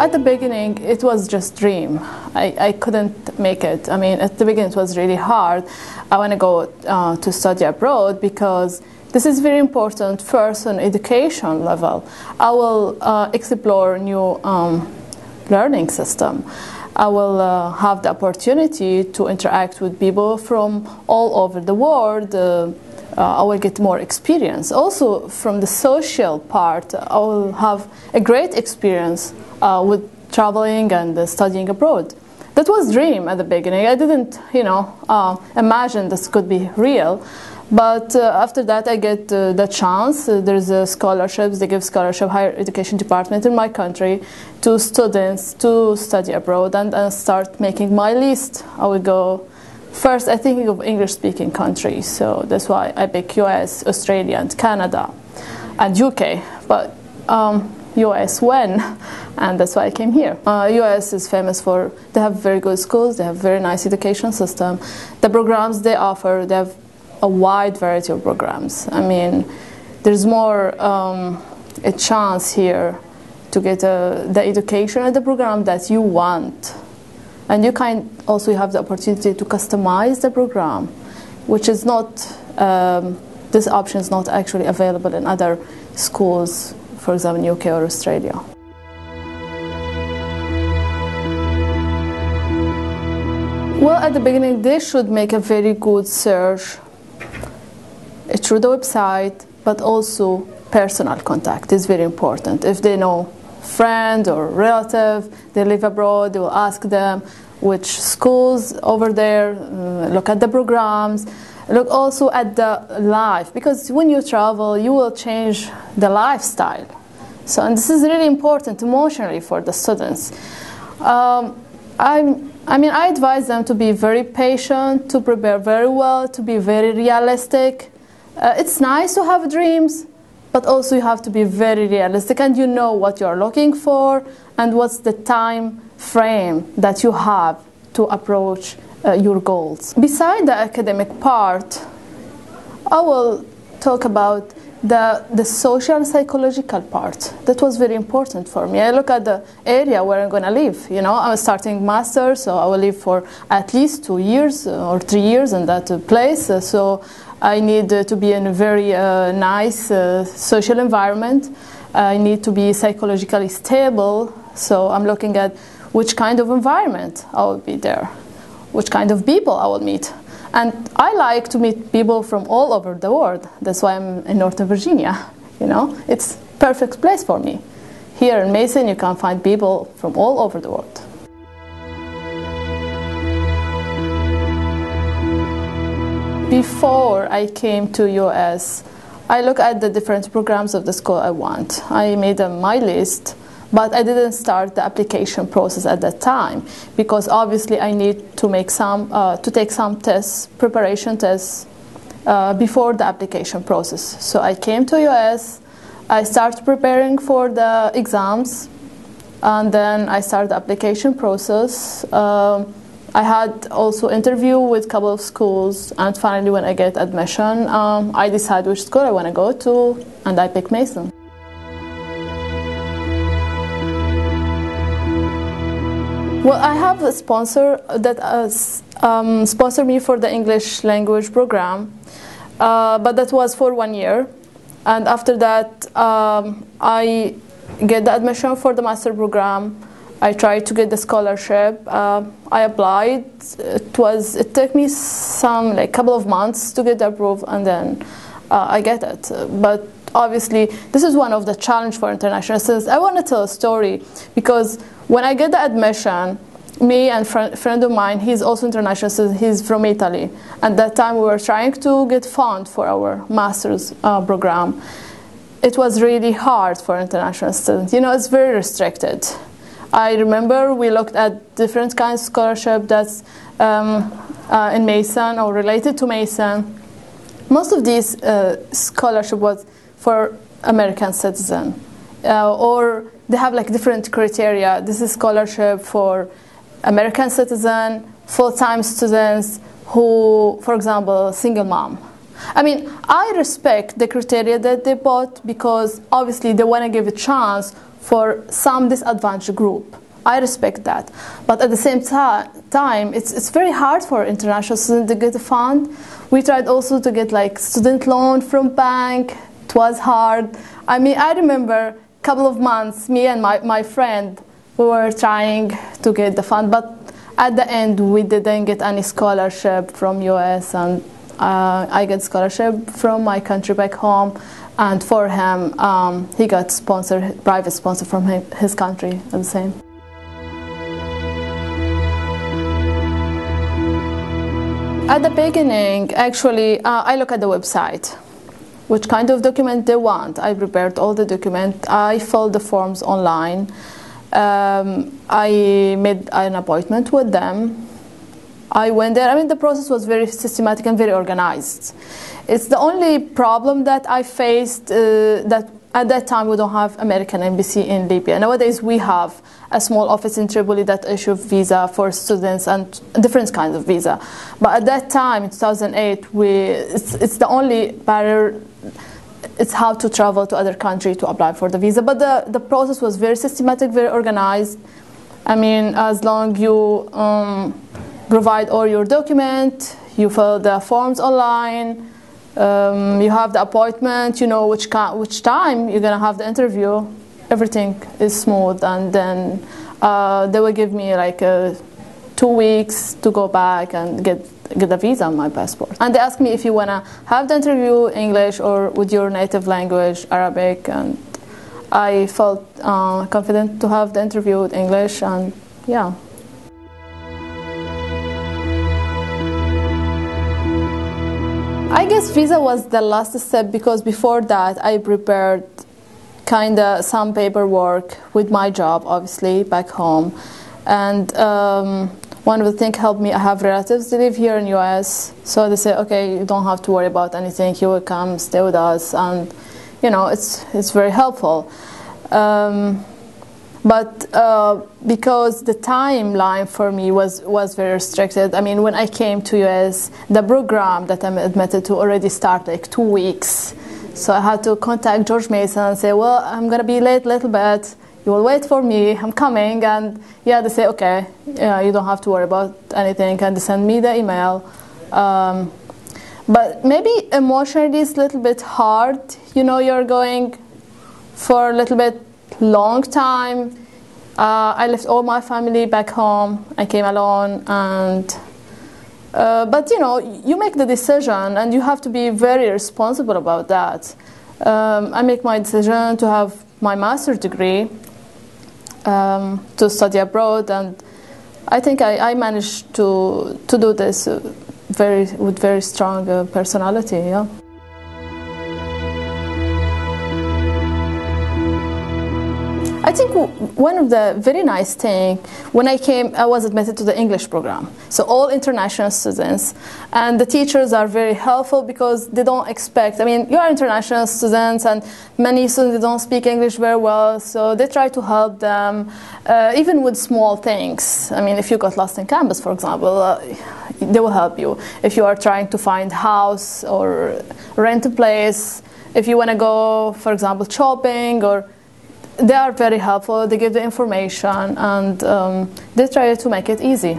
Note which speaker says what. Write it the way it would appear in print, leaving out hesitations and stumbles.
Speaker 1: At the beginning, it was just dream. I couldn't make it. I mean, at the beginning, it was really hard. I want to go to study abroad because this is very important first on education level. I will explore new learning system. I will have the opportunity to interact with people from all over the world. I will get more experience. Also, from the social part, I will have a great experience with traveling and studying abroad. That was a dream at the beginning. I didn't, imagine this could be real. But after that, I get the chance. There's scholarships. They give scholarship, higher education department in my country to students to study abroad and start making my list. I will go first, I think of English-speaking countries. So that's why I pick US, Australia, and Canada, and UK. But US when? And that's why I came here. US is famous for, they have very good schools. They have very nice education system. The programs they offer, they have a wide variety of programs. I mean, there's more a chance here to get the education and the program that you want. And you can also have the opportunity to customize the program, which is not, this option is not actually available in other schools, for example, in UK or Australia. Well, at the beginning, they should make a very good search through the website, but also personal contact is very important. If they know friend or relative, they live abroad, they will ask them which schools over there, look at the programs, look also at the life, because when you travel, you will change the lifestyle. So, and this is really important emotionally for the students. I advise them to be very patient, to prepare very well, to be very realistic. It's nice to have dreams, but also you have to be very realistic and you know what you're looking for and what's the time frame that you have to approach your goals. Beside the academic part, I will talk about the social psychological part. That was very important for me. I look at the area where I'm going to live. You know, I'm starting master's, so I will live for at least 2 years or 3 years in that place. So I need to be in a very nice social environment. I need to be psychologically stable. So I'm looking at which kind of environment I will be there, which kind of people I will meet. And I like to meet people from all over the world. That's why I'm in Northern Virginia. You know, it's a perfect place for me. Here in Mason, you can find people from all over the world. Before I came to US, I looked at the different programs of the school I want. I made my list, but I didn't start the application process at that time because obviously I need to make to take some tests, preparation tests, before the application process. So I came to US, I started preparing for the exams, and then I started the application process. I had also interview with a couple of schools, and finally when I get admission, I decide which school I want to go to, and I pick Mason. Well, I have a sponsor that sponsored me for the English language program, but that was for 1 year. And after that, I get the admission for the master program. I tried to get the scholarship. I applied. It took me a couple of months to get approved, and then I get it. But obviously, this is one of the challenge for international students. I want to tell a story because when I get the admission, me and a friend of mine, he's also international student, he's from Italy. At that time, we were trying to get funds for our master's program. It was really hard for international students. You know, it's very restricted. I remember we looked at different kinds of scholarship that's in Mason or related to Mason. Most of these scholarship was for American citizen, or they have like different criteria. This is scholarship for American citizen, full-time students who, for example, single mom. I mean, I respect the criteria that they put because obviously they want to give a chance for some disadvantaged group. I respect that. But at the same time, it's very hard for international students to get a fund. We tried also to get like student loan from bank. It was hard. I mean, I remember a couple of months, me and my friend, we were trying to get the fund, but at the end we didn't get any scholarship from US, and I got scholarship from my country back home, and for him, he got private sponsor from his country at the same. At the beginning, actually, I look at the website, which kind of document they want. I prepared all the documents. I filled the forms online. I made an appointment with them. I went there. I mean, the process was very systematic and very organized. It's the only problem that I faced, that at that time we don't have American embassy in Libya. Nowadays we have a small office in Tripoli that issues visa for students and different kinds of visa. But at that time, in 2008, it's the only barrier. It's how to travel to other country to apply for the visa. But the process was very systematic, very organized. I mean, as long you provide all your documents, you fill the forms online, you have the appointment, you know which time you're gonna have the interview. Everything is smooth, and then they will give me like 2 weeks to go back and get the visa on my passport. And they asked me if you wanna have the interview English or with your native language, Arabic, and I felt confident to have the interview with English, and yeah. I guess visa was the last step, because before that I prepared kinda some paperwork with my job, obviously, back home. And one of the things helped me, I have relatives that live here in US, so they say, okay, you don't have to worry about anything, you will come, stay with us, and you know, it's very helpful. But because the timeline for me was very restricted, I mean, when I came to US, the program that I'm admitted to already started like 2 weeks. So I had to contact George Mason and say, well, I'm going to be late a little bit. You will wait for me. I'm coming. And yeah, they say, okay, you don't have to worry about anything. And they send me the email. But maybe emotionally it's a little bit hard. You know, you're going for a little bit long time. I left all my family back home. I came alone, and but you know, you make the decision, and you have to be very responsible about that. I make my decision to have my master's degree, to study abroad, and I think I managed to do this with very strong personality. Yeah. I think one of the very nice things, when I came, I was admitted to the English program. So all international students, and the teachers are very helpful because they don't expect, I mean, you are international students and many students don't speak English very well, so they try to help them, even with small things. I mean, if you got lost in campus, for example, they will help you. If you are trying to find a house or rent a place, if you want to go, for example, shopping, or they are very helpful. They give the information, and they try to make it easy.